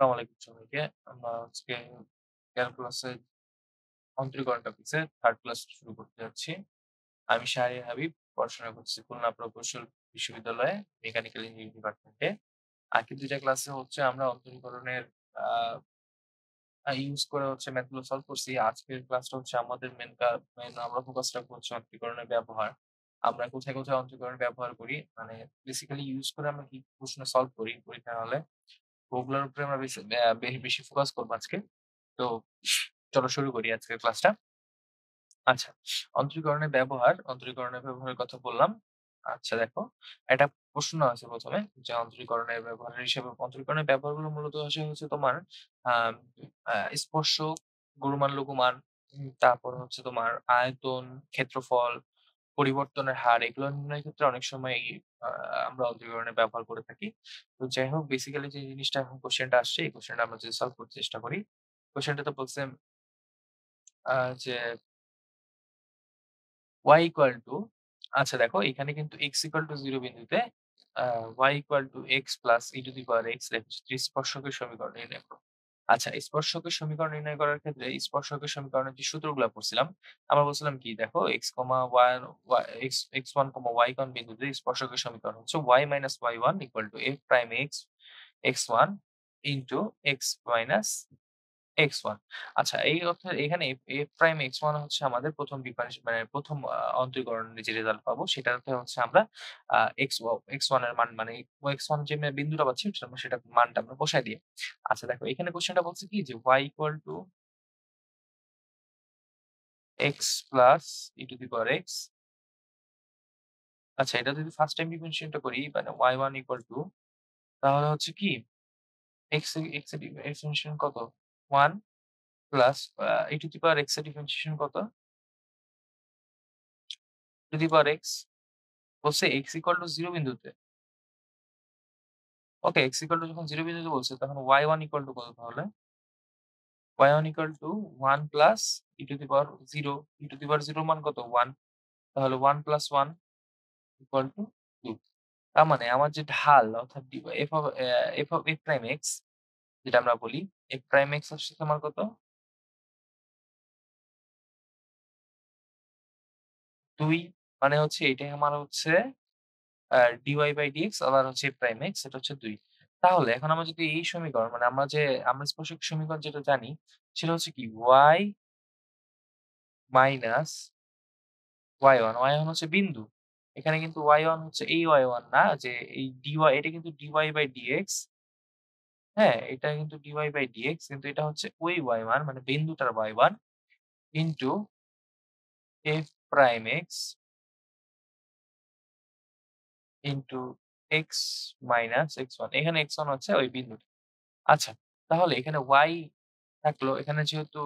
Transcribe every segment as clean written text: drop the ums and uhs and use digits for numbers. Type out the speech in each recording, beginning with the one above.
আসসালামু আলাইকুম সবাইকে। আমরা আজকে ক্যালকুলাসের অন্তরীকরণ টপিকসে 3rd ক্লাস শুরু করতে যাচ্ছি। আমি শাহরিয়ার হাবিব, পড়াশোনা করছি খুলনা প্রকৌশল বিশ্ববিদ্যালয়ে মেকানিক্যাল ইঞ্জিনিয়ারিং ডিপার্টমেন্টে। আগে ২ টা ক্লাসে হচ্ছে আমরা অন্তরীকরণের আ ইউজ করে হচ্ছে ম্যাথগুলো সলভ করছি। আজকের ক্লাসটা হচ্ছে আমাদের মেইন আমরা ফোকাস রাখবো হচ্ছে অন্তরীকরণের ব্যবহার। আমরা কোথায়, কোথায় অন্তরীকরণ ব্যবহার করি, মানে বেসিক্যালি ইউজ করে আমরা কি প্রশ্ন সলভ করি পরীক্ষার হলে, ওগুলোর উপরে আমরা বেশি ফোকাস করব আজকে। তো চলো শুরু করি আজকের ক্লাসটা। আচ্ছা, অন্তরীকরণের ব্যবহারের কথা বললাম। আচ্ছা দেখো, একটা প্রশ্ন আছে ১ম এ যে অন্তরীকরণের ব্যবহারের হিসেবে অন্তরীকরণের ব্যবহারগুলো মূলত আসে হচ্ছে তোমার আম আ স্পর্শক, গুণমান লঘুমান, তারপর হচ্ছে তোমার আয়তন, ক্ষেত্রফল, পরিবর্তনের হার এগুলো নির্ণয়ের ক্ষেত্রে অনেক সময় আ আমরা অন্তরীকরণের ব্যবহার করে থাকি। তো যাই হোক বেসিক্যালি যে জিনিসটা এখন কোয়েশ্চেনটা আসছে এই কোয়েশ্চেনটা আমরা যদি সলভ করতে চেষ্টা করি। কোয়েশ্চেনটাতে বলছে যে y ইকুয়াল টু আচ্ছা দেখো এখানে কিন্তু x ইকুয়াল টু 0 বিন্দুতে আ y equal to x plus e to the power x লেখা স্পর্শকের সমীকরণ নির্ণয় করো। আচ্ছা স্পর্শকের সমীকরণ নির্ণয় করার ক্ষেত্রে স্পর্শকের সমীকরণের যে সূত্রগুলা পড়ছিলাম, আমরা বলছিলাম কি দেখো x1, y কোন বিন্দুতে স্পর্শকের সমীকরণ হচ্ছে y minus y1 equal two f prime x1 into x minus x1 আচ্ছা এই অর্থে এখানে f প্রাইম x1 হচ্ছে আমাদের ১ম মানে ১ম অন্তরীকরণের যে রেজাল্ট পাবো সেটাতে হচ্ছে আমরা আ x1 এর মান মানে x1 যে বিন্দুটা পাচ্ছি সেটার মানটা আমরা বসায় দিই। আচ্ছা দেখো এখানে কোয়েশ্চেনটা বলছে কি যে y equal to x plus e to the power x। আচ্ছা এটা যদি ফার্স্ট টাইম ডিফারেনশিয়েশনটা করি মানে y1 ইকুয়াল টু তাহলে হচ্ছে কি x এর ডিফারেনশিয়েশন কত? 1 plus e to the power x এর ডিফারেনশিয়েশন কত? টু দি পাওয়ার x বলছে x ইকুয়াল টু 0 বিন্দুতে। ওকে, x ইকুয়াল টু যখন 0 বিন্দুতে বলছে তখন y1 ইকুয়াল টু কত তাহলে? y1 equal to 1 plus e to the power 0, e to the power 0 মান কত? 1 তাহলে 1 প্লাস 1 ইকুয়াল টু 2। তার মানে আমার যে ঢাল অর্থাৎ f of f prime x যেটা আমরা বলি f প্রাইম x হচ্ছে তোমার কত? 2 মানে হচ্ছে এটাই আমার হচ্ছে dy বাই dx আবার হচ্ছে f প্রাইম x এটা হচ্ছে 2। তাহলে এখন আমরা যদি এই সমীকরণ মানে আমরা স্পর্শক সমীকরণ যেটা জানি সেটা হচ্ছে কি y মাইনাস y1 হচ্ছে বিন্দু। এখানে কিন্তু y1 হচ্ছে এই y1 না যে এই এটা কিন্তু dy বাই dx, হ্যাঁ? এটা কিন্তু dy বাই dx কিন্তু এটা হচ্ছে ওই y1 মানে বিন্দুটার y1 into f prime x into x minus x1 এখানে x1 হচ্ছে ওই বিন্দুটা। আচ্ছা, তাহলে এখানে y থাকলো। এখানে যেহেতু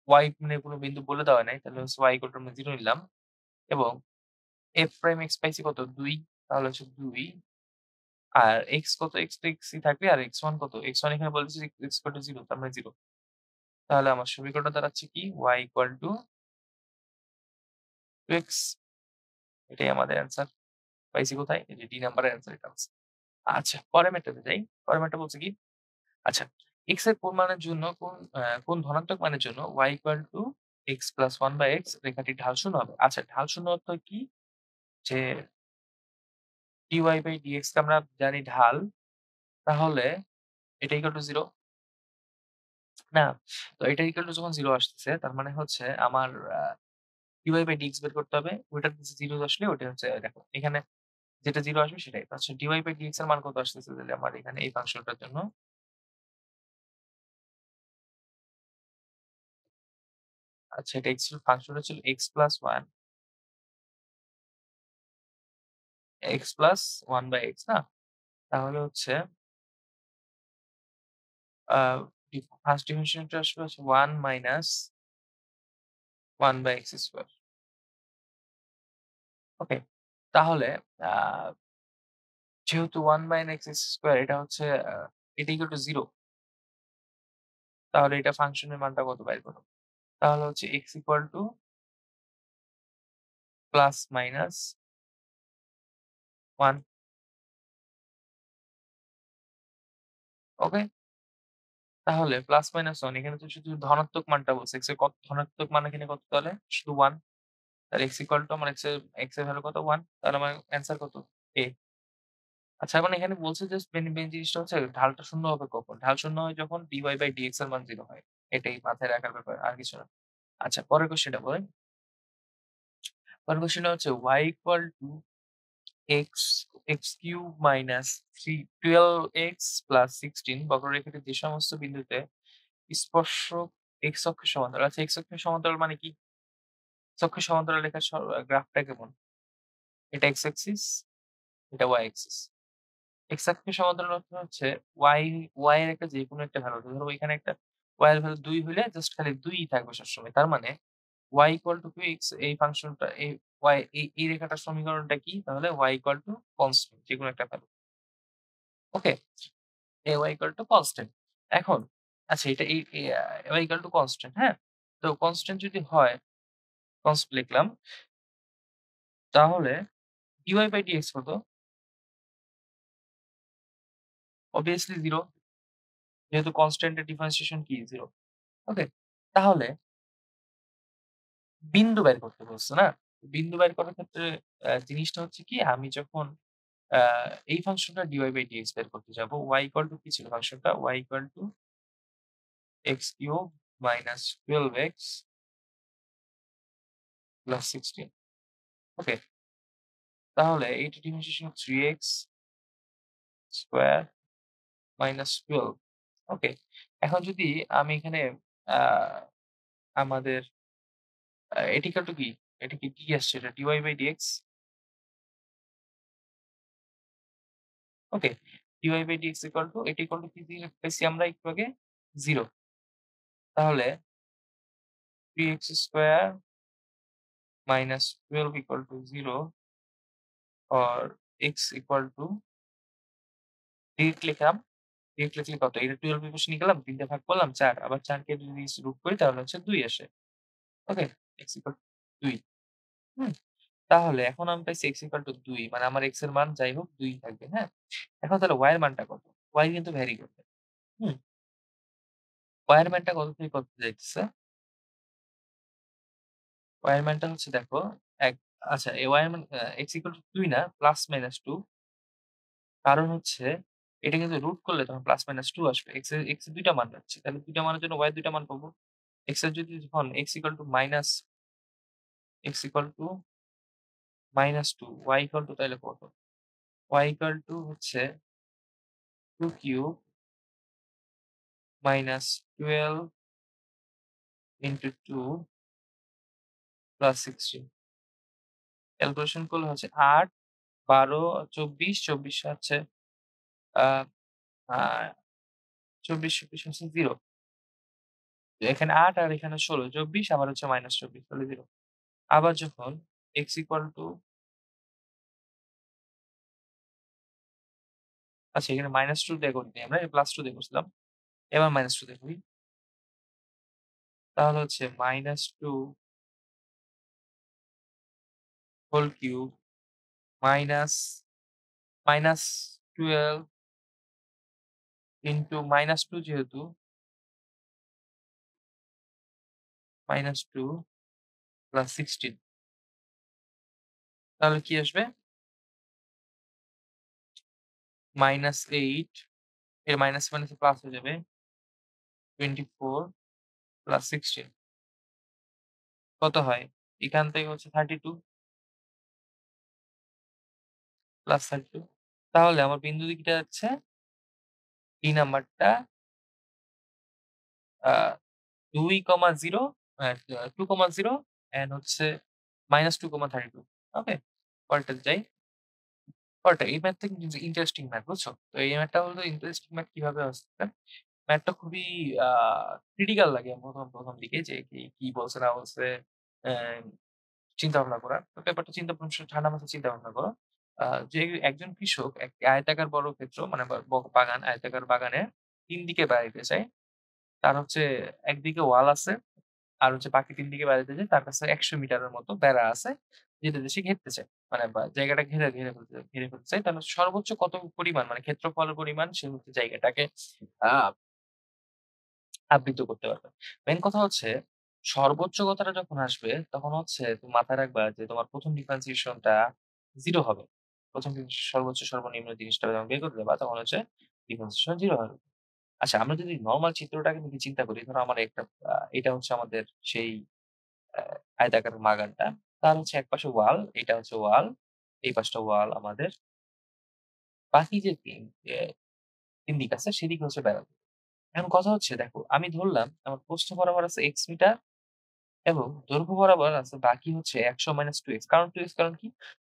y মানে কোন বিন্দু বলে দেওয়া নাই, তাহলে হচ্ছে y ইকুয়াল টু আমরা 0 নিলাম এবং f প্রাইম x পাইছি কত? ২ তাহলে হচ্ছে ২ আর x কত? x তো x ই থাকবে আর x1 কত? x1 এখানে বলতেছে যে x ইকুয়াল টু 0 তার মানে 0। তাহলে আমার সমীকরণটা দাঁড়াচ্ছে কি? y ইকুয়াল টু 2x এটাই আমাদের অ্যান্সার। পাইছি কোথায়? এই যে ডি নাম্বারের অ্যান্সার এটা হচ্ছে। আচ্ছা, পরের ম্যাথটাতে যাই। পরের ম্যাথটা বলছে কি? আচ্ছা, x এর কোন মানের জন্য কোন ধনাত্মক মানের জন্য y equal to x plus 1 by x রেখাটির ঢাল শূন্য হবে? আচ্ছা, ঢাল শূন্য অর্থ কি? যে dy বাই dx কে আমরা জানি ঢাল। তাহলে এটা ইকুয়াল টু 0 না? তো এটা ইকুয়াল টু যখন 0 আসতেছে তার মানে হচ্ছে আমার dy বাই dx বের করতে হবে। ওইটার কাছে 0 আসলে ওটা হচ্ছে দেখো এখানে যেটা 0 আসবে সেটাই। আচ্ছা dy বাই dx এর মান কত আসতেছে তাহলে আমার এখানে এই ফাংশনটার জন্য? আচ্ছা এটা ফাংশনটা ছিল x plus 1 x plus 1 by x না? তাহলে হচ্ছে আ ফার্স্ট ডিফারেনশিয়েশনটা আসবে হচ্ছে 1 মাইনাস 1 বাই x স্কয়ার। ওকে? তাহলে আ যেহেতু 1 মাইনাস x স্কয়ার এটা হচ্ছে এটা ইকুয়াল টু 0 তাহলে এটা ফাংশনের মানটা কত বাইর করো? তাহলে হচ্ছে x equal to plus minus 1 ওকে? তাহলে প্লাস মাইনাস 1 এখানে তো শুধু ধনাত্মক মানটা বলছে। x এর কত ধনাত্মক মান এখানে কত তাহলে? শুধু 1 তাহলে x ইকুয়াল টু আমার x এর ভ্যালু কত? 1 তাহলে আমার অ্যান্সার কত? A আচ্ছা মানে এখানে বলছে যে মেইন জিনিসটা হচ্ছে ঢালটা শূন্য হবে কখন? ঢাল শূন্য হয় যখন dy/dx এর মান 0 হয়। এটাই মাথায় রাখার ব্যাপার আর কিছু না। আচ্ছা পরের কোয়েশ্চেনটা বলেন। পরের কোয়েশ্চেনটা হচ্ছে y equal to x x cube minus 12x plus 16 বক্ররেখাটির যে সমস্ত বিন্দুতে স্পর্শক x অক্ষের সমান্তরাল। আচ্ছা x অক্ষের সমান্তরাল মানে কি? x অক্ষের সমান্তরাল রেখার গ্রাফটা কেমন? এটা x অ্যাক্সিস, এটা y অ্যাক্সিস। x অক্ষের সমান্তরাল অর্থ হচ্ছে y এর একটা যেকোনো একটা ভ্যালু ধরো এখানে একটা y এর ভ্যালু 2 হইলে জাস্ট খালি 2 ই থাকবে সবসময়। তার মানে y ইকুয়াল টু x এই ফাংশনটা এই রেখাটার সমীকরণটা কি? তাহলে y ইকুয়াল টু কনস্ট্যান্ট যেকোনো একটা value. Okay? y equal to constant. এখন আচ্ছা এটা y ইকুয়াল টু কনস্ট্যান্ট, হ্যাঁ? তো কনস্ট্যান্ট যদি হয় লিখলাম তাহলে dy/dx কত? obviously 0 যেহেতু কনস্ট্যান্ট এর ডিফারেন্সিয়েশন কি? 0 ওকে? তাহলে বিন্দু বের করতে বলছে না? বিন্দু বের করার ক্ষেত্রে জিনিসটা হচ্ছে কি আমি যখন আ এই ফাংশনটা dy/dx বের করতে যাবো, y ইকুয়াল টু কি ছিল ফাংশনটা? y equal to x cube minus 12x plus 16 ওকে? তাহলে এইটার ডিফারেন্সিয়েশন 3x স্কয়ার মাইনাস 12 ওকে? এখন যদি আমি এখানে আ আমাদের এটি ইকুয়াল টু কি? এটা কি আসছে? এটা dy/dx okay? dy/dx equal to এটা ইকুয়াল টু কি দিয়ে পেয়েছি আমরা একটু আগে? 0 তাহলে 3x square minus 12 equal to 0 or x equal to direct লিখলাম। ডিরেক্ট লিখলে কত? এটা 12 এর পাশে নিয়ে গেলাম ৩ দিয়ে ভাগ করলাম ৪ আবার ৪ কে যদি রুট করি তাহলে হচ্ছে ২ আসে। ওকে? x ইকুয়াল টু ২ হুম? তাহলে এখন আমি পাইছি x ইকুয়াল টু ২ মানে আমার x এর মান যাই হোক ২ থাকবে, হ্যাঁ? এখন তাহলে y এর মানটা কত? y কিন্তু ভ্যারি করবে। হুম? y এর মানটা কত থেকে কত যাইতেছে? y এর মানটা হচ্ছে দেখো এক আচ্ছা y এর মান x ইকুয়াল টু ২ না প্লাস মাইনাস 2 কারণ হচ্ছে এটা কিন্তু রুট করলে তখন প্লাস মাইনাস 2 আসবে। x এর ২ টা মান পাচ্ছি। তাহলে ২ টা মানের জন্য y এর ২ টা মান পাবো। x এর যদি যখন x equal to minus x equal to minus 2 y equal two তাইলে কত? y ইকুয়াল টু হচ্ছে 2 cube minus 12 into 2 plus 16 calculation করলে হচ্ছে ৮, ১২, ২৪, ২৪ হচ্ছে আ আ ২৪ হচ্ছে 0 এখানে ৮ আর এখানে ১৬ ২৪ আবার হচ্ছে মাইনাস ২৪ তাহলে 0 আবার যখন x ইকুয়াল টু আচ্ছা এখানে -2 দিয়ে করিনি আমরা +2 দিয়ে করছিলাম। এবার -2 দিয়ে করি। তাহলে হচ্ছে -2 হোল কিউব মাইনাস -12 ইনটু -2 যেহেতু -2 প্লাস 16 তাহলে কি আসবে? -8 এর মাইনাস মাইনাসে প্লাস হয়ে যাবে 24 প্লাস 16 কত হয়? এখান থেকে হচ্ছে 32 প্লাস 32 তাহলে আমার বিন্দু দিকটা যাচ্ছে 3 নাম্বারটা আ 2,0 2,0 অ্যান্ড হচ্ছে -2,32 ওকে? পরেরটাতে যাই। পরেরটা এই ম্যাথটা কিন্তু ইন্টারেস্টিং ম্যাথ বুঝছো? তো এই ম্যাথটা হলো ইন্টারেস্টিং ম্যাথ কিভাবে আসছে? ম্যাথটা খুবই আ ক্রিটিক্যাল লাগে ১ম দিকে যে কি বলছে না বলছে অ্যা চিন্তা ভাবনা করা। তো ব্যাপারটা ঠান্ডা মাথায় চিন্তা ভাবনা করো। আ যে একজন কৃষক আয়তাকার বড় ক্ষেত্র মানে বাগান আয়তাকার বাগানে ৩ দিকে বেড়াইতে চায়। তার হচ্ছে একদিকে ওয়াল আছে আর হচ্ছে বাকি ৩ দিকে বেড়াইতে যায়। তার কাছে ১০০ মিটারের মতো বেড়া আছে। যেটা দিয়ে সে ঘেরতে চায়। মানে জায়গাটা ঘিরে ফেলতে চায়। তাহলে সর্বোচ্চ কত পরিমাণ মানে ক্ষেত্রফলের পরিমাণ সে হচ্ছে জায়গাটাকে আ আবৃত করতে পারবে। মেইন কথা হচ্ছে সর্বোচ্চ কথাটা যখন আসবে তখন হচ্ছে তুমি মাথায় রাখবা যে তোমার ১ম ডিফারেন্সিয়েশন টা 0 হবে। ১ম সর্বোচ্চ সর্বনিম্ন জিনিসটা যখন বের করে দেবা তখন হচ্ছে ডিফারেন্সিয়েশন 0 হবে। আচ্ছা আমরা যদি নরমাল চিত্রটাকে যদি চিন্তা করি, ধরো আমার একটা এটা হচ্ছে আমাদের সেই আ আয়তাকার বাগানটা। তার হচ্ছে একপাশে ওয়াল, এটা হচ্ছে ওয়াল, এই পাশটা ওয়াল আমাদের। বাকি যে ৩ দিক আছে সেদিকে হচ্ছে বেড়াতে। এখন কথা হচ্ছে দেখো, আমি ধরলাম আমার প্রস্থ বরাবর আছে x মিটার এবং দৈর্ঘ্য বরাবর আছে বাকি হচ্ছে ১০০ - 2x। কারণ 2x কারণ কি?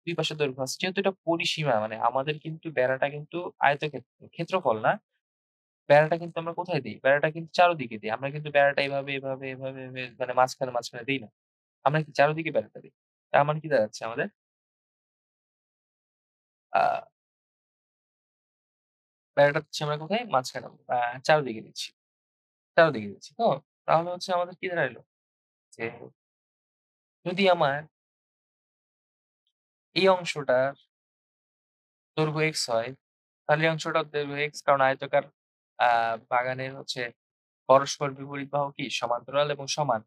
২ পাশে দৈর্ঘ্য আছে। যেহেতু এটা পরিসীমা মানে আমাদের কিন্তু বেড়াটা কিন্তু ক্ষেত্রফল না। বেড়াটা কিন্তু আমরা কোথায় দেই? বেড়াটা কিন্তু চারদিকে দেই। আমরা কিন্তু বেড়াটা এভাবে মানে মাঝখানে দেই না। আমরা কি চারদিকে বেড়াটা দেই। তার মানে কি দাঁড়াচ্ছে আমাদের? আ বেড়াটা হচ্ছে আমরা কোথায়? মাঝখানে চারদিকে দিচ্ছি। চারদিকে দিচ্ছি তো? তাহলে হচ্ছে আমাদের কি দাঁড়াইলো? যে যদি আমার এই অংশটার দৈর্ঘ্য x হয়, তাহলে এই অংশটার দৈর্ঘ্য x, কারণ আয়তাকার আ বাগানের হচ্ছে পরস্পর বিপরীত বাহু কি? সমান্তরাল এবং সমান।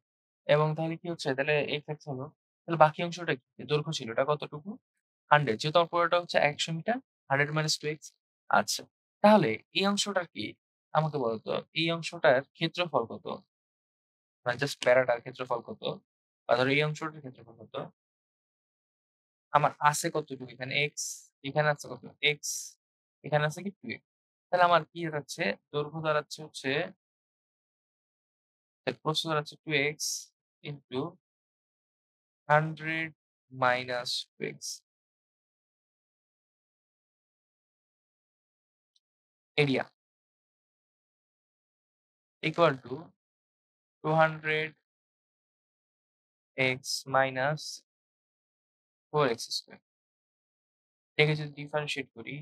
এবং তাহলে কি হচ্ছে? তাহলে x হলো। তাহলে বাকি অংশটা কি? দৈর্ঘ্য ছিল ওটা কতটুকু? 100, যেহেতু আমার পুরোটা হচ্ছে ১০০ মিটার, 100 - 2x। আচ্ছা। তাহলে এই অংশটার কি? আমাকে বলো তো, এই অংশটার ক্ষেত্রফল কত? মানে জাস্ট প্যারাটার ক্ষেত্রফল কত? বা ধরো এই অংশটার ক্ষেত্রফল কত? আমার আছে কতটুকু এখানে? x, এখানে আছে কত? x, এখানে আছে কি 2x। তাহলে আমার কি দাঁড়াচ্ছে? দৈর্ঘ্য দাঁড়াচ্ছে হচ্ছে, প্রস্থ দাঁড়াচ্ছে 2x into 100 minus 2x। Area equal to 200x minus 4x square. এটাকে যদি ডিফারেনশিয়েট করি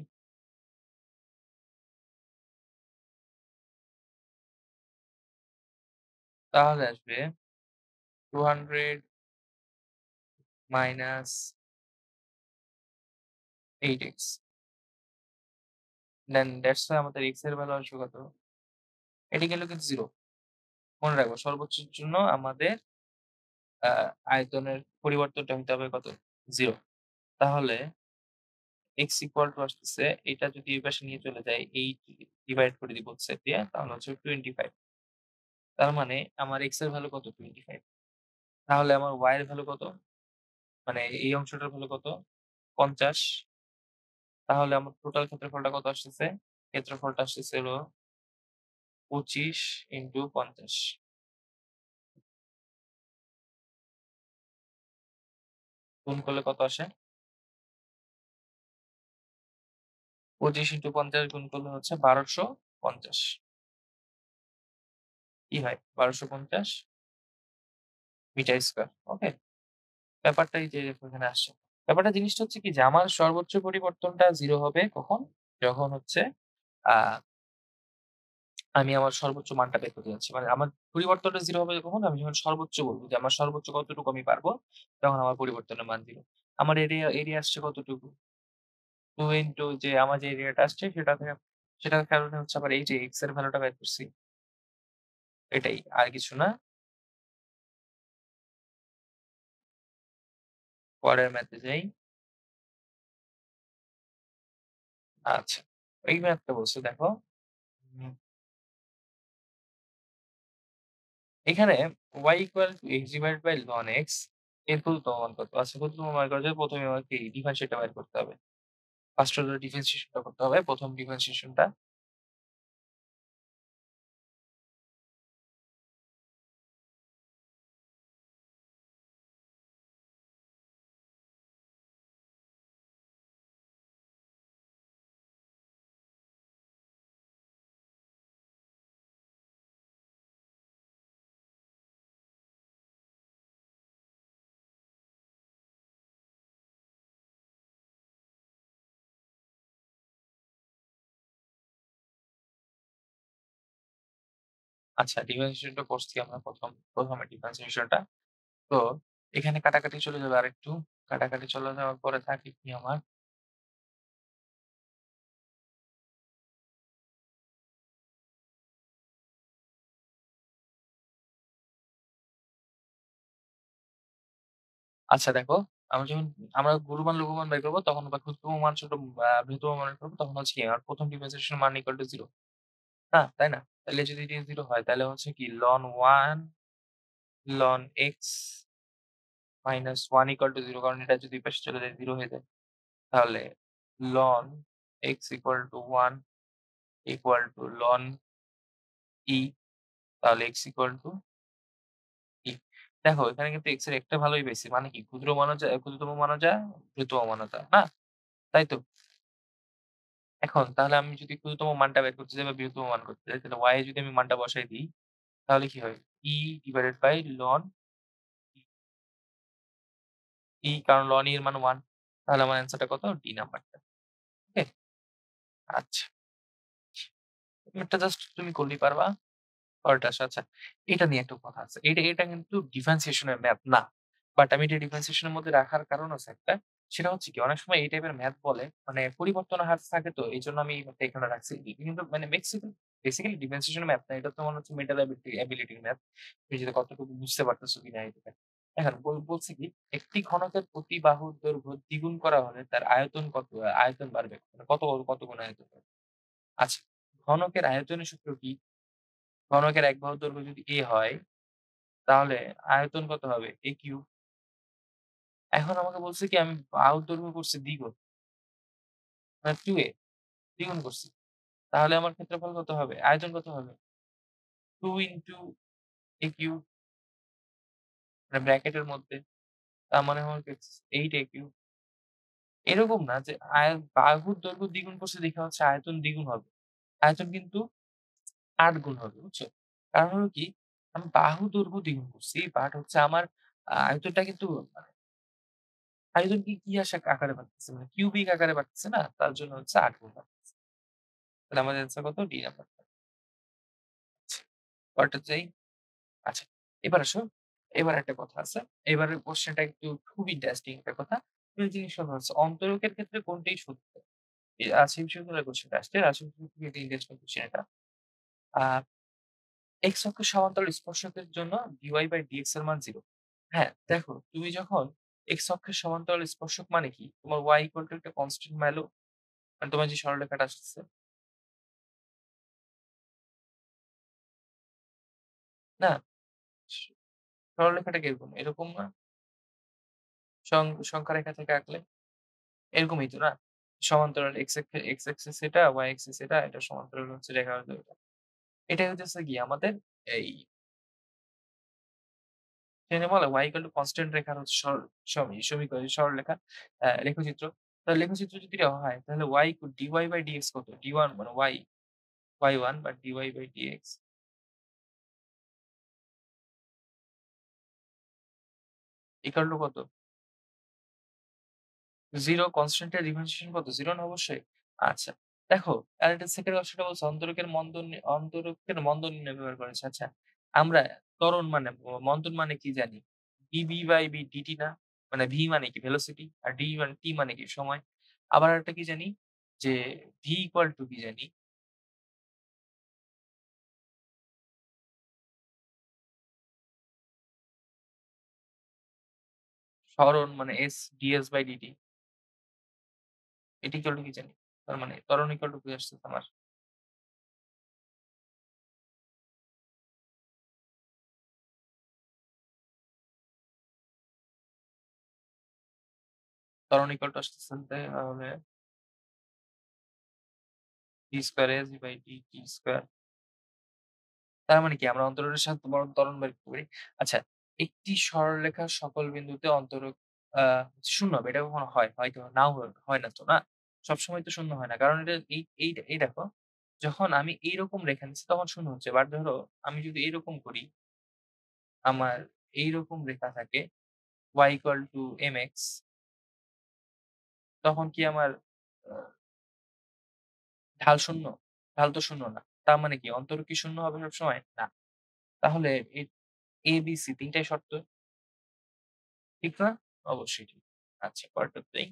তাহলে আসবে 200 minus 8x। Then that's why আমাদের x এর ভ্যালু আসবে কত? এটা গেল কিন্তু 0। মনে রাখবো সর্বোচ্চের জন্য আমাদের আ আয়তনের পরিবর্তনটা হইতে হবে কত? 0। তাহলে x ইকুয়াল টু আসতেছে, এটা যদি এই পাশে নিয়ে চলে যাই, 8 ডিভাইড করে দিব হচ্ছে দিয়ে, তাহলে হচ্ছে 25। তার মানে আমার x এর ভ্যালু কত? 25। তাহলে আমার y এর ভ্যালু কত? মানে এই অংশটার ভ্যালু কত? 50। তাহলে আমার টোটাল ক্ষেত্রফলটা কত আসতেছে? ক্ষেত্রফলটা আসতেছে হলো 25 ইন্টু 50। গুণ করলে কত আসে? 25 ইন্টু 50 গুণ করলে হচ্ছে 1250। কি হয়? 1250 মিটার স্কয়ার। ওকে? ব্যাপারটা এই যে এখানে আসছে। ব্যাপারটা জিনিসটা হচ্ছে কি যে আমার সর্বোচ্চ পরিবর্তনটা 0 হবে কখন? যখন হচ্ছে আ আমি আমার সর্বোচ্চ মানটা বের করতে যাচ্ছি। মানে আমার পরিবর্তনটা 0 হবে কখন? আমি যখন সর্বোচ্চ বলব যে আমার সর্বোচ্চ কতটুকু আমি পারবো, তখন আমার পরিবর্তনের মান 0। আমার এরিয়া আসছে কতটুকু? 2 ইন্টু যে আমার যে এরিয়াটা আসছে সেটার কারণে হচ্ছে আবার এই যে x এর ভ্যালুটা বের করছি। এটাই। আর কিছু না। পরের ম্যাথে যাই। আচ্ছা। এই ম্যাথটা বলছে দেখো। উম এখানে y equal to x divided by ln x এর ক্ষুদ্রতম মান কত? আচ্ছা, ক্ষুদ্রতম মান বের করার জন্য ১ম এ আমাকে এই ডিফারেনশিয়েটটা বের করতে হবে। ফার্স্ট অর্ডার ডিফারেনশিয়েশনটা করতে হবে। ১ম ডিফারেনশিয়েশনটা। আচ্ছা, ডিফারেনশিয়েশনটা করছি আমরা ১ম এ ডিফারেনশিয়েশনটা। তো এখানে কাটাকাটি চলে যাবে আরেকটু। কাটাকাটি চলে যাওয়ার পরে থাকে কি আমার, আচ্ছা দেখো, আমরা যখন আমরা গুরুমান লঘুমান বের করব তখন বা ক্ষুদ্রতম মান ছোট বৃহত্তম মান বের করব তখন হচ্ছে কি আমার ১ম ডিফারেন্সিয়েশন মান ইকুয়াল টু 0 না? তাই না? তাইলে যদি এটা 0 হয় তাহলে হচ্ছে কি ln 1 ln x minus 1 equal to 0 কারণ এটা যদি এই পাশে চলে যায় 0 হয়ে যায়। তাহলে ln x equal to 1 equal to ln e তাহলে x ইকুয়াল টু e দেখো এখানে কিন্তু x এর একটা ভালোই পাইছি। মানে কি ক্ষুদ্রতম মানও যায়, বৃহত্তম মানও যায়, না? তাই তো? এখন তাহলে আমি যদি ক্ষুদ্রতম মানটা বের করতে চাই বা বৃহত্তম মান করতে চাই তাহলে y এ যদি আমি মানটা বসাই দিই তাহলে কি হয়? e divided by ln e কারণ ln e এর মান 1 তাহলে আমার অ্যান্সারটা কত? D নাম্বারটা। ওকে? আচ্ছা। এটা জাস্ট তুমি করলেই পারবা। পরেরটা আসো আচ্ছা। এটা নিয়ে একটু কথা আছে। এটা কিন্তু ডিফারেনশিয়েশন এর ম্যাথ না। বাট আমি এটা ডিফারেনশিয়েশন এর মধ্যে রাখার কারণ আছে একটা। সেটা হচ্ছে কি অনেক সময় এই টাইপের ম্যাথ বলে মানে পরিবর্তনের হার থাকে তো এইজন্য আমি এই ম্যাথটা এখানে রাখছি। কিন্তু মানে বেসিক্যালি ডিফারেনশিয়েশন এর ম্যাথ না। এটা তো মনে হচ্ছে মেন্টাল এবিলিটির ম্যাথ। তুমি যেটা কতটুকু বুঝতে পারতেছো কিনা এটা। এখন বলছি কি একটি ঘনকের প্রতি বাহুর দৈর্ঘ্য দ্বিগুণ করা হলে তার আয়তন আয়তন বাড়বে। মানে কত গুণ আয়তন বাড়বে? আচ্ছা, ঘনকের আয়তনের সূত্র কি? ঘনকের এক বাহুর দৈর্ঘ্য যদি a হয়, তাহলে আয়তন কত হবে? a cube. এখন আমাকে বলছে কি আমি বাহুর দৈর্ঘ্য করছি দ্বিগুণ, মানে 2a দ্বিগুণ করছি। তাহলে আমার ক্ষেত্রফল কত হবে? আয়তন কত হবে? 2 ইনটু a কিউব মানে ব্র্যাকেটের মধ্যে। তার মানে আমার 8 a কিউব। এরকম না যে বাহুর দৈর্ঘ্য দ্বিগুণ করছি দেখে হচ্ছে আয়তন দ্বিগুণ হবে। আয়তন কিন্তু ৮ গুণ হবে, বুঝছো? কারণ হলো কি আমি বাহু দৈর্ঘ্য দ্বিগুণ করছি। বাট হচ্ছে আমার আয়তনটা কিন্তু আয়োজন কি আকারে বাড়তেছে? মানে কিউবিক আকারে বাড়তেছে না? তার জন্য হচ্ছে ৮ গুণ বাড়তেছে। তাহলে আমাদের অ্যান্সার কত? ডি নাম্বারটা। আচ্ছা, পরেরটা যাই। আচ্ছা, এবার আসো। এবার একটা কথা আছে। এবারের কোয়েশ্চেনটা একটু খুব ইন্টারেস্টিং একটা কথা। এই জিনিসটা হচ্ছে অন্তরকের ক্ষেত্রে কোনটাই সত্য? রাজশাহী বিশ্ববিদ্যালয়ের কোয়েশ্চেনটা আসছে। রাজশাহী বিশ্ববিদ্যালয় থেকে একটা ইন্টারেস্টিং কোয়েশ্চেন এটা। আ এক্স অক্ষের সমান্তরাল স্পর্শকের জন্য dy/dx এর মান 0। হ্যাঁ, দেখো তুমি যখন এক্স অক্ষের সমান্তরাল স্পর্শক মানে কি? তোমার y ইকুয়াল টু একটা কনস্ট্যান্ট ভ্যালু মানে তোমার যে সরলরেখাটা আসতেছে না? স সরলরেখাটা কিরকম? এরকম না? সংখ্যা রেখা থেকে আঁকলে? এরকমই তো না? সমান্তরাল এক্স অ্যাক্সিস এটা, ওয়াই অ্যাক্সিস এটা, এটার সমান্তরাল হচ্ছে রেখা হলো এটা। এটাই হইতেছে গিয়ে আমাদের এই সেটাকে বলে y ইকুয়াল টু কনস্ট্যান্ট রেখার হচ্ছে সমীকরণ সরলরেখা লেখচিত্র। তাহলে লেখচিত্র যদি এটা হয় তাহলে dy/dx কত? d1 মানে y1 বা dy/dx ইকুয়াল টু কত? 0 কনস্ট্যান্ট এর ডিফারেন্সিয়েশন কত? 0 না অবশ্যই? আচ্ছা। দেখো আরেকটা সেকেন্ড অপশনটা বলছে অন্তরকের মন্দন নির্ণয় ব্যবহার করেছে। আচ্ছা, আমরা ত্বরণ মানে মন্দন মানে কি জানি? dv/dt না? মানে v মানে কি? ভেলোসিটি আর t মানে কি? সময়। আবার আরেকটা কি জানি? যে v ইকুয়াল টু কি জানি? সরণ মানে ds/dt এটি ইকুয়াল টু কি জানি? তার মানে ত্বরণ ইকুয়াল টু কি আসতেছে আমার? ত্বরণ ইকুয়াল টু আসতেছে তাহলে d square a by dt square তার মানে কি আমরা অন্তরকের সাথে বরং ত্বরণ বের করতে পারি। আচ্ছা, একটি সরলরেখার সকল বিন্দুতে অন্তরক আ শূন্য হবে। এটা কখনো হয়? হয়তো নাও হয় না তো, না? সবসময় তো শূন্য হয় না। কারণ এটা এই দেখো, যখন আমি এইরকম রেখা নিচ্ছি তখন শূন্য হচ্ছে। বাট ধরো আমি যদি এইরকম করি, আমার এইরকম রেখা থাকে y equal to mx তখন কি আমার আ ঢাল শূন্য? ঢাল তো শূন্য না। তার মানে কি অন্তরক কি শূন্য হবে সবসময়? না। তাহলে A, B, C ৩ টাই শর্ত। ঠিক না? অবশ্যই ঠিক। আচ্ছা পরেরটাতেই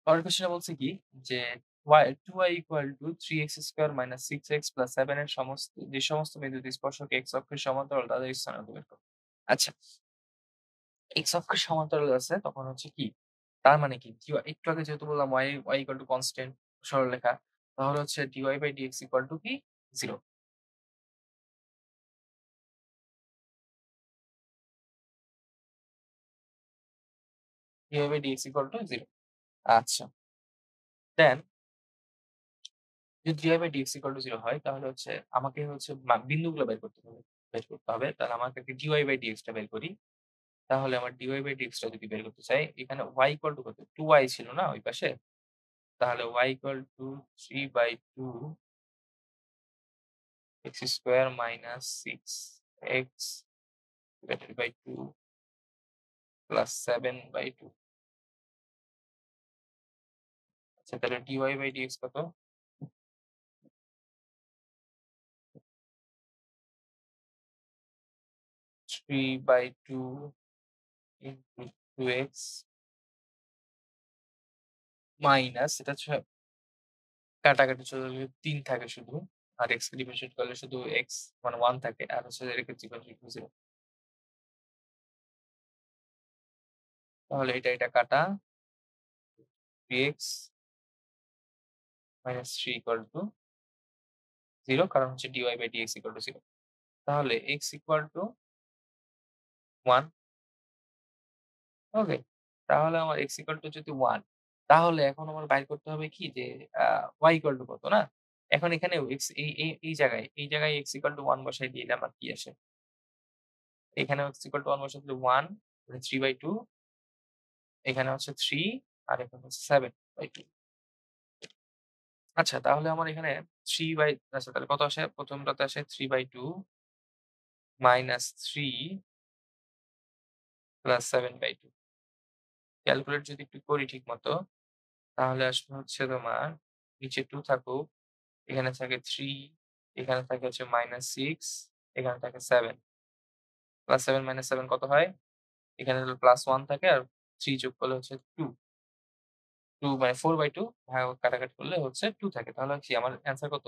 পরের কোয়েশ্চেনে বলছে কি যে 2y = 3x² - 6x + 7 এর যে সমস্ত বিন্দুতে স্পর্শক x অক্ষের সমান্তরাল তাদের স্থানাঙ্ক বের করো। আচ্ছা, x অক্ষের সমান্তরাল আছে তখন হচ্ছে কি? তার মানে কি? একটু আগে যেহেতু বললাম y কনস্ট্যান্ট সরলরেখা, তাহলে হচ্ছে dy/dx কি? 0 dy/dx 0 আচ্ছা। দেন যদি dy/dx 0 হয় তাহলে হচ্ছে আমাকে হচ্ছে বিন্দুগুলো বের করতে হবে। তাহলে আমাকে dy/dx টা বের করি। তাহলে আমার dy/dx টা যদি বের করতে চাই, এখানে y কত? 2y ছিল না ওই পাশে? তাহলে y 3/2 x² - 6x divided by 2 plus 7/2 আচ্ছা তাহলে dy/dx কত? 3/2 into 2x মাইনাস এটা হচ্ছে কাটাকাটি চলে গেলে ৩ থাকে শুধু। আর x কে ডিফারেনশিয়েট করলে শুধু x মানে 1 থাকে। আর হচ্ছে এটাকে ডিফারেনশিয়েট করলে 0 তাহলে এটা কাটা 3x - 3 0 কারণ হচ্ছে dy/dx 0 তাহলে x 1 ওকে? তাহলে আমার x যদি 1 তাহলে এখন আমার বাইর করতে হবে কি যে আ y কত না? এখন এখানে x এই জায়গায় x 1 বসাই দিলে আমার কি আসে? এখানেও x 1 বসাই দিলে 1 মানে 3/2 এখানে হচ্ছে 3 আর এখানে হচ্ছে 7/2 আচ্ছা তাহলে আমার এখানে 3 বাই আচ্ছা তাহলে কত আসে? ১ম টাতে আসে 3/2 মাইনাস 3 প্লাস 7/2 ক্যালকুলেট যদি একটু করি ঠিকমতো তাহলে আসবে হচ্ছে তোমার নিচে 2 থাকুক, এখানে থাকে 3, এখানে থাকে হচ্ছে -6, এখানে থাকে 7 +7 -7 কত হয়? এখানে হলো +1 থাকে আর 3 যোগ করলে হচ্ছে 2, 2 মানে 4/2 কাটাকাটি করলে হচ্ছে 2 থাকে। তাহলে কি আমার অ্যান্সার কত?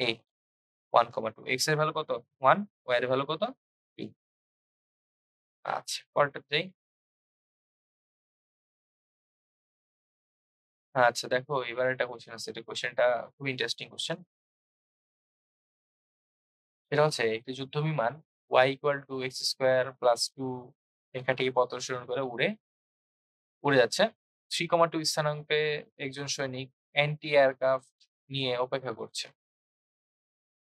8, 1, 2 x এর ভ্যালু কত? 1, y এর ভ্যালু কত? 2 আচ্ছা পরেরটাতে যাই। আচ্ছা দেখো এবার একটা কোয়েশ্চেন আছে। এটা কোয়েশ্চেনটা খুবই ইন্টারেস্টিং কোয়েশ্চেন। সেটা হচ্ছে একটি যুদ্ধ বিমান y x² + 2 রেখাটিকে পথ অনুসরণ করে উড়ে যাচ্ছে। 3,2 স্থানাঙ্কে একজন সৈনিক অ্যান্টি এয়ারক্রাফট নিয়ে অপেক্ষা করছে।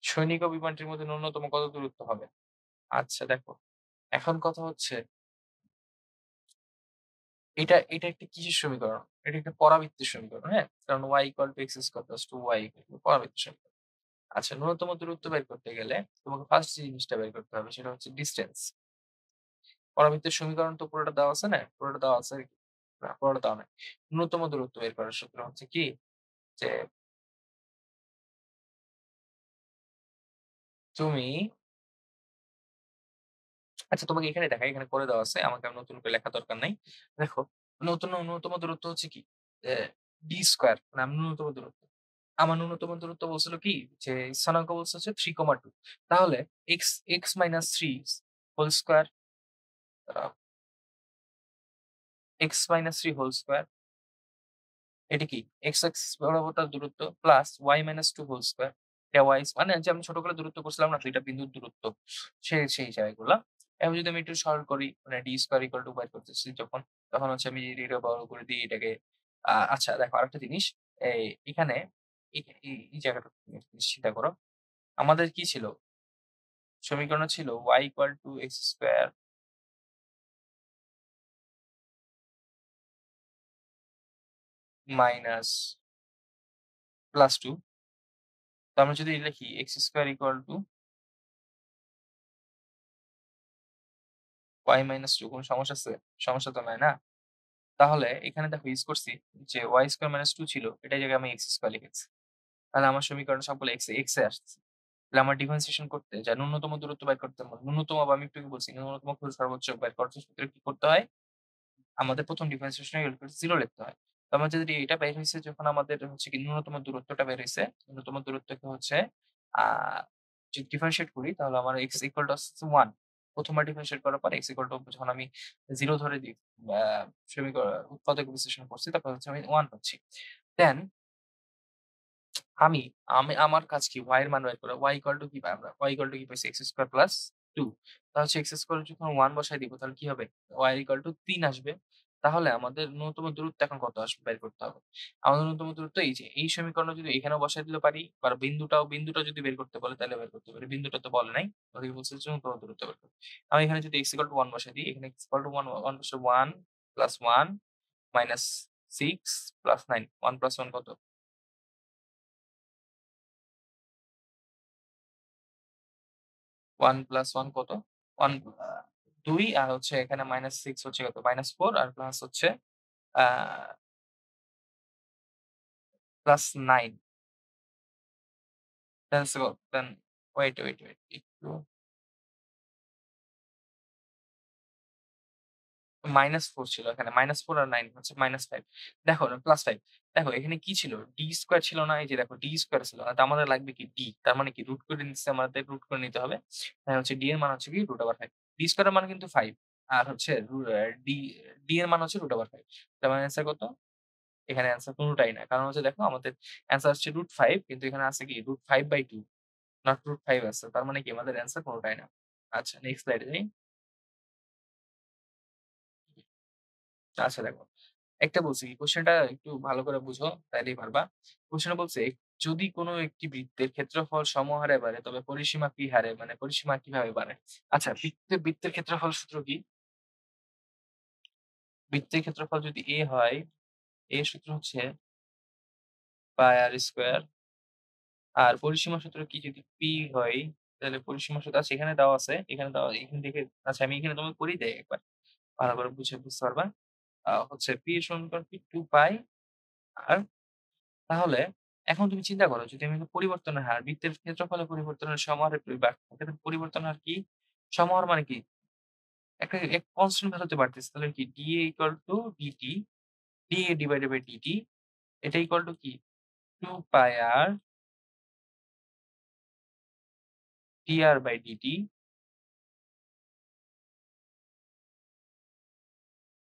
সৈনিক ও বিমানটির মধ্যে ন্যূনতম কত দূরত্ব হবে? আচ্ছা দেখো, এখন কথা হচ্ছে এটা একটা কিসের সমীকরণ? এটা একটা পরাবৃত্তের সমীকরণ, হ্যাঁ? কারণ y x² + 2y পরাবৃত্ত সমীকরণ। আচ্ছা ন্যূনতম দূরত্ব বের করতে গেলে তোমাকে ফার্স্ট যে জিনিসটা বের করতে হবে সেটা হচ্ছে ডিসট্যান্স। পরাবৃত্তের সমীকরণ তো পুরোটা দেওয়া আছে না? পুরোটা দেওয়া আছে আরকি। না পুরোটা দেওয়া নাই। ন্যূনতম দূরত্ব বের করার সূত্র হচ্ছে কি? যে তুমি আচ্ছা তোমাকে এখানে দেখাই, এখানে করে দেওয়া আছে। আমাকে আর নতুন করে লেখার দরকার নাই। দেখো ন্যূনতম দূরত্ব হচ্ছে কি? যে ডি স্কয়ার মানে আমার ন্যূনতম দূরত্ব। আমার ন্যূনতম দূরত্ব বলছিল কি? যে স্থানাঙ্ক বলছে হচ্ছে 3,2 তাহলে x - 3 হোল স্কয়ার দাঁড়াও x - 3 হোল স্কয়ার এটা কি? x অ্যাক্সিস বরাবর তার দূরত্ব প্লাস y - 2 হোল স্কয়ার। এটা y মানে যে আমি ছোট করে দূরত্ব করছিলাম না ২ টা বিন্দুর দূরত্ব। সেই জায়গাগুলা। এখন যদি আমি একটু সরল করি মানে d স্কয়ার = বের করতেছি যখন, তখন হচ্ছে আমি এটা বড় করে দিই এটাকে আচ্ছা দেখো আরেকটা জিনিস এখানে এই জায়গাটা তুমি একটু চিন্তা করো। আমাদের কি ছিল? সমীকরণ ছিল y = x² মাইনাস প্লাস 2 তো আমরা যদি লিখি x² = y - 2 কোন সমস্যা আছে? সমস্যা তো নাই না? তাহলে এখানে দেখো ইউজ করছি যে y² - 2 ছিল, এটার জায়গায় আমি x² লিখেছি। তাহলে আমার সমীকরণ সবগুলো x এ আসতেছে। তাহলে আমার ডিফারেনশিয়েশন করতে যা ন্যূনতম দূরত্ব বের করতে হবে। ন্যূনতম বা আমি একটু আগে বলছি ন্যূনতম সর্বোচ্চ বের করার সূত্রে কি করতে হয়? আমাদের ১ম ডিফারেনশিয়েশন এর 0 লিখতে হয়। আমার যদি এটা বের হইছে যখন আমাদের হচ্ছে কি ন্যূনতম দূরত্বটা বের হইছে। ন্যূনতম দূরত্বকে হচ্ছে আ যদি ডিফারেনশিয়েট করি তাহলে আমার x ইকুয়াল টু হচ্ছে 1 ১ম বার ডিফারেনশিয়েট করার পরে x ইকুয়াল টু যখন আমি 0 ধরে দিই আ উৎপাদক বিশ্লেষণ করছি তারপর হচ্ছে আমি 1 পাচ্ছি। দেন আমি আমার কাজ কি y এর মান বের করা। y ইকুয়াল টু কি পাই আমরা? y ইকুয়াল টু কি পাইছি? x স্কয়ার প্লাস 2 তাহলে হচ্ছে x স্কয়ার যখন 1 বসায় দিব তাহলে কি হবে? y ইকুয়াল টু ৩ আসবে। তাহলে আমাদের ন্যূনতম দূরত্ব এখন কত আসবে বের করতে হবে। আমাদের ন্যূনতম দূরত্ব এই যে এই সমীকরণে যদি এখানেও বসায় দিতে পারি বা বিন্দুটা যদি বের করতে বলে তাহলে বের করতে পারি। বিন্দুটা তো বলে নাই। ওদিকে বলছে যে ন্যূনতম দূরত্ব বের করতে। আমি এখানে যদি x ইকুয়াল টু 1 বসায় দিই, এখানে x ইকুয়াল টু 1 বসে 1 প্লাস 1 মাইনাস 6 প্লাস 9 1 প্লাস 1 কত? 1 প্লাস 1 কত? 1 2 আর হচ্ছে এখানে -6 হচ্ছে কত? -4 আর প্লাস হচ্ছে আ প্লাস 9 দেন হচ্ছে দেন ওয়েট একটু -4 ছিল এখানে। -4 আর 9 হচ্ছে -5 দেখো +5 দেখো এখানে কি ছিল? d স্কয়ার ছিল না? এই যে দেখো d স্কয়ার ছিল না। তো আমাদের লাগবে কি? d তার মানে কি রুট করে নিচ্ছে আমাদের রুট করে নিতে হবে। হচ্ছে d এর মান হচ্ছে কি √5 d স্কয়ার এর মান কিন্তু 5 আর হচ্ছে d d এর মান হচ্ছে √5 তার মানে অ্যান্সার কত? এখানে অ্যান্সার কোনটাই না। কারণ হচ্ছে দেখো আমাদের অ্যান্সার আসছে √5 কিন্তু এখানে আছে কি √5/2 নট √5 আছে। তার মানে কি আমাদের অ্যান্সার কোনটাই না। আচ্ছা নেক্সট স্লাইডে যাই। আচ্ছা দেখো, একটা বলছি কি কোয়েশ্চেনটা একটু ভালো করে বুঝো তাইলেই পারবা। কোয়েশ্চেনে বলছে যদি কোন একটি বৃত্তের ক্ষেত্রফল সমহারে বাড়ে তবে পরিসীমা কি হারে মানে পরিসীমা কিভাবে বাড়ে? আচ্ছা বৃত্তের ক্ষেত্রফল সূত্র কি? বৃত্তের ক্ষেত্রফল যদি a হয়, a সূত্র হচ্ছে পাই r স্কয়ার আর পরিসীমা সূত্র কি যদি P হয়, তাহলে পরিসীমা সূত্র আচ্ছা এখানে দেওয়া আছে। এখানে দেওয়া এখান থেকে আচ্ছা আমি এখানে তোমাকে করেই দেই একবার। ভালো করে বুঝতে পারবা। হচ্ছে P এর সমীকরণ কি 2 পাই আর তাহলে এখন তুমি চিন্তা করো যদি আমি পরিবর্তনের হার বৃত্তের ক্ষেত্রফলের পরিবর্তনের সমাহারের তাহলে পরিবর্তনের হার কি? সমাহার মানে কি? একটা এক কনস্ট্যান্ট ভ্যালুতে বাড়তেছে। তাহলে কি dA equal to dt, dA divided by dt এটা ইকুয়াল টু কি? 2 pi r dr by dt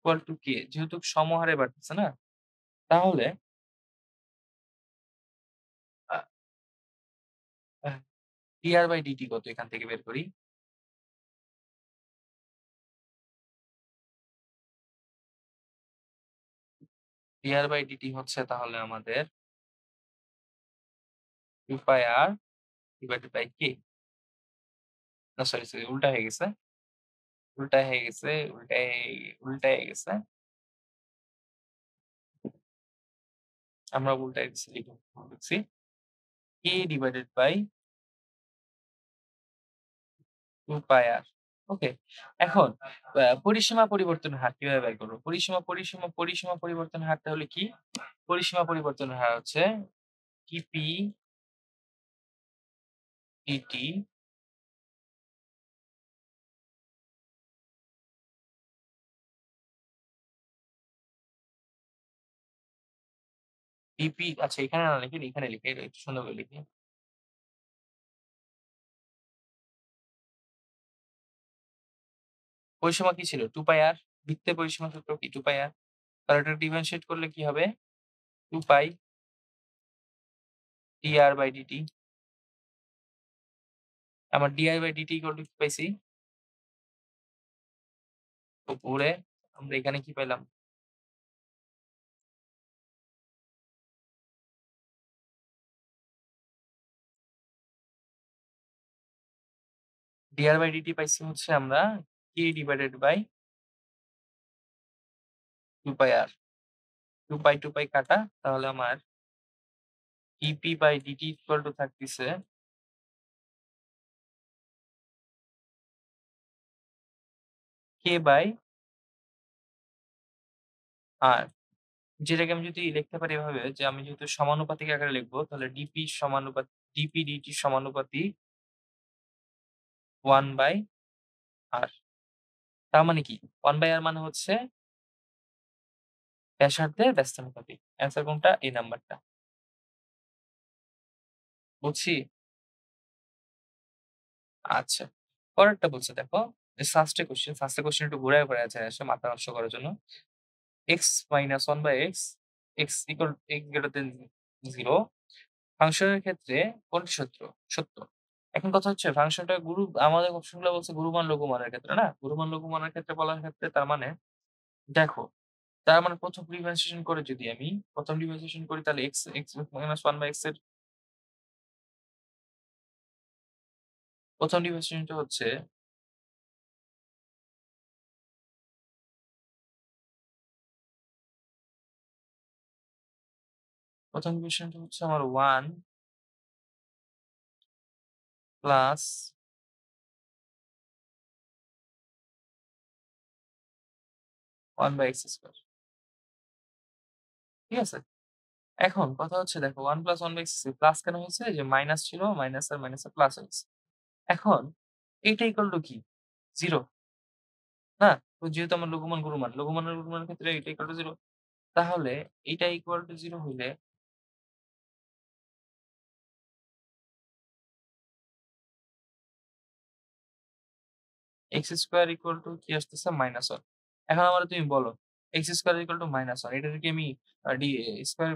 equal to কে? যেহেতু সমহারে বাড়তেছে না? তাহলে আ আ dr বাই dt কত এখান থেকে বের করি? dr বাই dt হচ্ছে তাহলে আমাদের 2 পাই r ডিভাইডেড বাই কে। না সরি উল্টা হয়ে গেছে। উল্টায় হয়ে গেছে, উল্টায় গেছে। আমরা উল্টায় দিচ্ছি লিখছি k divided by 2 pi r। Okay? এখন পরিসীমা পরিবর্তনের হার কিভাবে বের করব? পরিসীমা পরিবর্তনের হারটা হলো কি? পরিসীমা পরিবর্তনের হার হচ্ছে dp dt আচ্ছা এখানে না লিখি, এখানে লিখি। এটা একটু সুন্দর করে লিখি। পরিসীমা কি ছিল? 2 পাই r বৃত্তের পরিসীমা সূত্র কি? 2 পাই r তাহলে এটা ডিফারেনশিয়েট করলে কি হবে? 2 পাই dr বাই dt আমার dr by dt equal to কি পাইছি? উপরে আমরা এখানে কি পাইলাম? dr বাই dt পাইছি হচ্ছে আমরা k divided by 2 pi r 2 pi কাটা তাহলে আমার dp by dt equal to থাকতেছে k বাই r যেটাকে আমি যদি লিখতে পারি এভাবে যে আমি যেহেতু সমানুপাতিক আকারে লিখবো তাহলে dp dt সমানুপাতিক 1 বাই r তার মানে কি? 1 বাই r মানে হচ্ছে ব্যাসার্ধের ব্যস্তানুপাতিক। অ্যান্সার কোনটা? এই নাম্বারটা। বুঝছি? আচ্ছা। পরেরটা বলছে দেখো, সাস্টে কোয়েশ্চেন, সাস্টে কোয়েশ্চেন একটু ঘুরায় ফিরায় আসে মাথা নষ্ট করার জন্য। x - 1 by x, x equal x greater than 0 ফাংশনের ক্ষেত্রে কোনটি সত্য? এখন কথা হচ্ছে ফাংশনটা আমাদের অপশনগুলো বলছে গুরুমান লঘুমানের ক্ষেত্রে না? গুরুমান লঘুমানের ক্ষেত্রে বলার ক্ষেত্রে তার মানে দেখো, তার মানে ১ম ডিফারেন্সিয়েশন করে যদি আমি ১ম ডিফারেন্সিয়েশন করি তাহলে x মাইনাস 1 বাই x এর ১ম ডিফারেন্সিয়েশনটা হচ্ছে ১ম ডিফারেন্সিয়েশনটা হচ্ছে আমার 1 প্লাস 1 বাই x স্কয়ার। ঠিক আছে? এখন কথা হচ্ছে দেখো 1 প্লাস 1 বাই x প্লাস কেন হয়েছে? যে মাইনাস ছিল, মাইনাস আর প্লাস হয়েছে। এখন এইটা ইকুয়াল টু কি? 0 না? তো যেহেতু আমার লঘুমান গুরুমান, লঘুমানের ক্ষেত্রে এটা ইকুয়াল টু 0 তাহলে এইটা ইকুয়াল টু 0 হইলে x স্কয়ার ইকুয়াল টু কি আসতেছে? -1। এখন আমারে তুমি বলো x স্কয়ার ইকুয়াল টু -1 এটাকে কি আমি স্কয়ার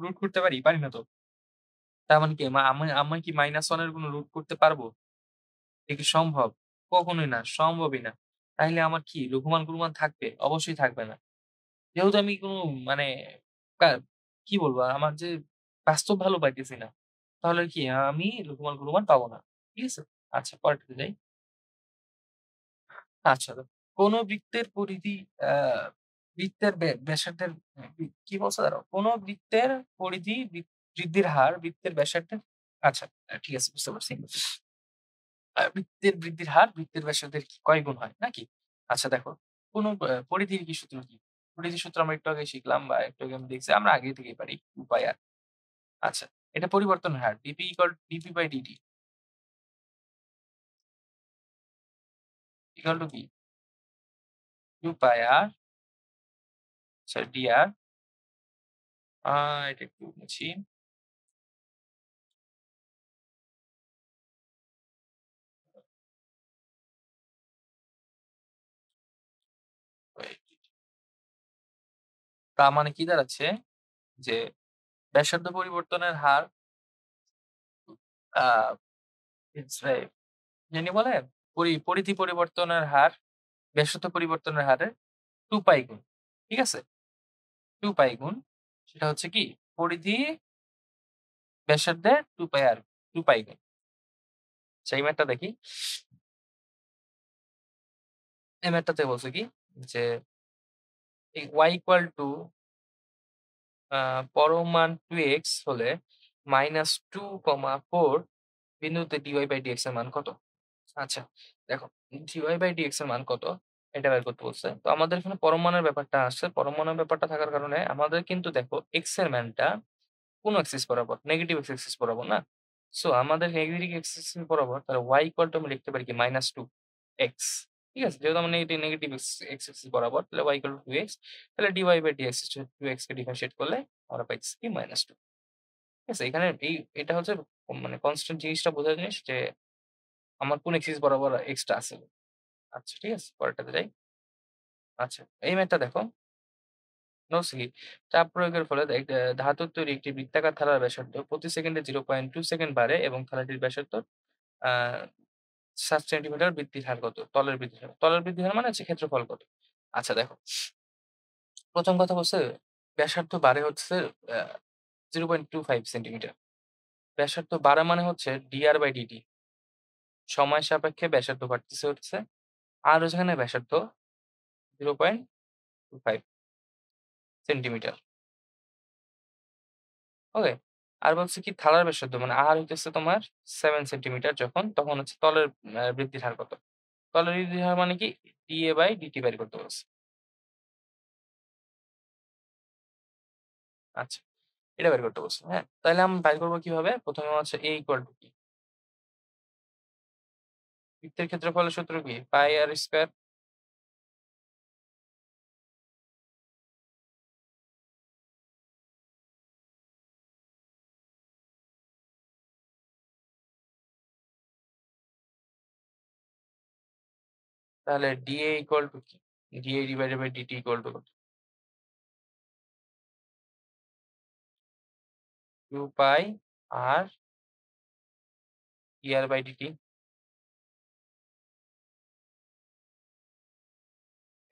রুট করতে পারি? পারি না তো। তার মানে কি আমি কি -1 এর কোন রুট করতে পারবো? এটা কি সম্ভব? কখনোই না, সম্ভবই না। তাইলে আমার কি লঘুমান গুরুমান থাকবে? অবশ্যই থাকবে না। যেহেতু আমি কোন মানে কা কি বলবো? আমার যে বাস্তব ভালো পাইতেছি না। তাহলে কি আমি লঘুমান গুরুমান পাবো না। ঠিক আছে? আচ্ছা পরেরটাতে যাই। আচ্ছা কোন বৃত্তের পরিধি আ বৃত্তের ব্যাসার্ধের কি বলছে দাঁড়াও। কোন বৃত্তের পরিধি বৃদ্ধির হার বৃত্তের ব্যাসার্ধের আচ্ছা ঠিক আছে বুঝতে পারছি। বৃত্তের বৃদ্ধির হার বৃত্তের ব্যাসার্ধের কয় গুণ হয় নাকি? আচ্ছা দেখো, কোন পরিধির কি সূত্র কি? পরিধির সূত্র আমরা একটু আগে শিখলাম বা একটু আগে আমি দেখছি। আমরা আগে থেকেই পারি 2 পাই আর। আচ্ছা, এটা পরিবর্তনের হার dp/dt ইকুয়াল টু কি? 2 পাই আর সরি dr আ এটা একটু মুছি। তার মানে কি দাঁড়াচ্ছে? যে ব্যাসার্ধ পরিবর্তনের হার আ ইটস জানি বলে পরিধি পরিবর্তনের হার ব্যাসার্ধ পরিবর্তনের হারের 2 পাই গুণ। ঠিক আছে? 2 পাই গুণ সেটা হচ্ছে কি? পরিধি ব্যাসার্ধের 2 পাই আর 2 পাই গুণ। আচ্ছা এই ম্যাথটা দেখি। এই ম্যাথটাতে বলছে কি? যে এই y ইকুয়াল টু আ পরম মান 2x হলে -2, 4 বিন্দুতে dy/dx এর মান কত? আচ্ছা দেখো dy/dx এর মান কত? এটা বের করতে বলছে। তো আমাদের এখানে পরম মানের ব্যাপারটা আসছে। পরম মানের ব্যাপারটা থাকার কারণে আমাদের কিন্তু দেখো x এর মানটা কোন এক্সিস বরাবর? নেগেটিভ এক্স এক্সিস বরাবর না? সো আমাদের নেগেটিভ এক্স এক্সিস বরাবর তাহলে y ইকুয়াল টু আমি লিখতে পারি কি -2x ঠিক আছে? যেহেতু আমার নেগেটিভ এক্স এক্স এক্সিস বরাবর তাহলে y ইকুয়াল টু 2x তাহলে dy/dx হচ্ছে 2x কে ডিফারেনশিয়েট করলে আমরা পাইতেছি কি -2 ঠিক আছে? এখানে এটা হচ্ছে মানে কনস্ট্যান্ট জিনিসটা বোঝার জিনিস যে আমার কোন এক্সিস বরাবর x টা আছে। আচ্ছা ঠিক আছে? পরেরটাতে যাই। আচ্ছা এই ম্যাথটা দেখো নরসিংদী চাপ প্রয়োগের ফলে ধাতুর তৈরি একটি বৃত্তাকার থালার ব্যাসার্ধ প্রতি সেকেন্ডে 0.2 সেকেন্ড বাড়ে এবং থালাটির ব্যাসার্ধ আ ৭ সেন্টিমিটার বৃদ্ধির হার কত? তলের বৃদ্ধির হার। তলের বৃদ্ধির হার মানে হচ্ছে ক্ষেত্রফল কত? আচ্ছা দেখো, ১ম কথা বলছে ব্যাসার্ধ বাড়ে হচ্ছে আ 0.25 সেন্টিমিটার। ব্যাসার্ধ বাড়া মানে হচ্ছে dr/dt সময় সাপেক্ষে ব্যাসার্ধ বাড়তেছে হচ্ছে আর যেখানে ব্যাসার্ধ 0.25 সেন্টিমিটার। ওকে? আর বলছে কি থালার ব্যাসার্ধ মানে আর হইতেছে তোমার 7 সেন্টিমিটার যখন তখন হচ্ছে তলের বৃদ্ধির হার কত? তলের বৃদ্ধির হার মানে কি? dA/dt বের করতে বলছে। আচ্ছা, এটা বের করতে বলছে। হ্যাঁ? তাইলে আমি বাইর করব কিভাবে? ১ম এ হচ্ছে A ইকুয়াল টু কি? বৃত্তের ক্ষেত্রফলের সূত্র কি? পাই আর স্কয়ার তাহলে dA ইকুয়াল টু কি? dA divided by dt equal to কত? 2 pi r dr by dt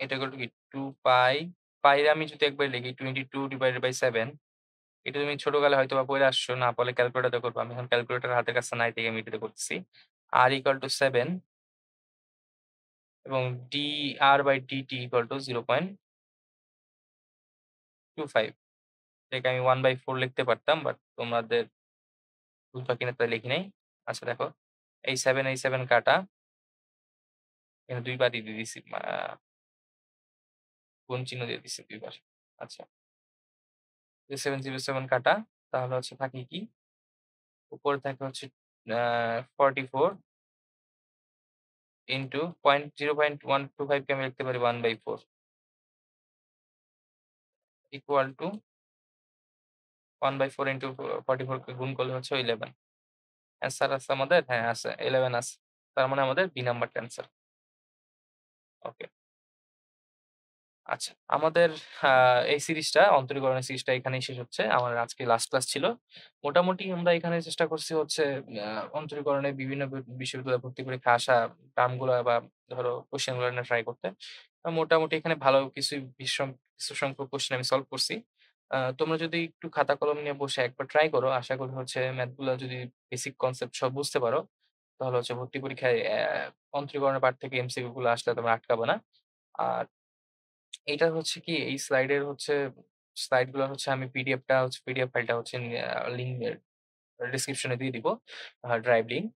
এটা ইকুয়াল টু কি? 2 পাই, পাই রে আমি যদি একবার লিখি 22 ডিভাইডেড বাই 7 এটা তুমি ছোটকালে হয়তোবা পইড়া আসছো। না পারলে ক্যালকুলেটরে করবা। আমি এখন ক্যালকুলেটর হাতের কাছে নাই দেখে আমি এটাতে করতেছি। r ইকুয়াল টু 7 এবং dr by dt equal to 0.25 এটাকে আমি 1/4 লিখতে পারতাম। বাট তোমাদের ভুল কিনা তাই লিখি নাই। আচ্ছা দেখো, এই 7 কাটা, এখানে ২ বারই দিয়ে দিছি। গুণ চিহ্ন দিয়ে দিছি ২ বার। আচ্ছা, 707 কাটা, তাহলে হচ্ছে থাকে কি? উপরে থাকে হচ্ছে আ 44 ইন্টু 0.125 কে আমি লিখতে পারি 1/4 ইকুয়াল টু 1/4 ইন্টু 44 কে গুণ করলে হচ্ছে 11। অ্যান্সার আছে আমাদের? হ্যাঁ, আছে। 11 আছে। তার মানে আমাদের বি নাম্বারটা অ্যান্সার। ওকে। আচ্ছা, আমাদের আ এই সিরিজটা অন্তরীকরণের সিরিজটা এখানেই শেষ হচ্ছে। আমার আজকে লাস্ট ক্লাস ছিল। মোটামুটি আমরা এখানে চেষ্টা করছি হচ্ছে আ অন্তরীকরণের বিভিন্ন বিশ্ববিদ্যালয়ে ভর্তি পরীক্ষায় আসা টার্মগুলা বা ধরো কোয়েশ্চেন গুলা না ট্রাই করতে। মোটামুটি এখানে ভালো কিছু কিছু সংখ্যক কোয়েশ্চেন আমি সলভ করছি। তোমরা যদি একটু খাতা কলম নিয়ে বসে একবার ট্রাই করো, আশা করি হচ্ছে ম্যাথ গুলা যদি বেসিক কনসেপ্ট সব বুঝতে পারো, তাহলে হচ্ছে ভর্তি পরীক্ষায় অন্তরীকরণের পার্ট থেকে এমসিকিউ গুলো আসলে তোমরা আটকাবে না। আর এইটা হচ্ছে কি, এই স্লাইডের হচ্ছে স্লাইড গুলা হচ্ছে আমি পিডিএফ ফাইলটা হচ্ছে লিঙ্ক ডেসক্রিপশনে দিয়ে দিব। Drive link.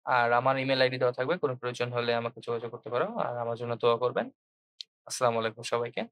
আর আমার ইমেইল আইডি দেওয়া থাকবে। কোন প্রয়োজন হলে আমাকে যোগাযোগ করতে পারো। আর আমার জন্য দোয়া করবেন। আসসালামু আলাইকুম সবাইকে।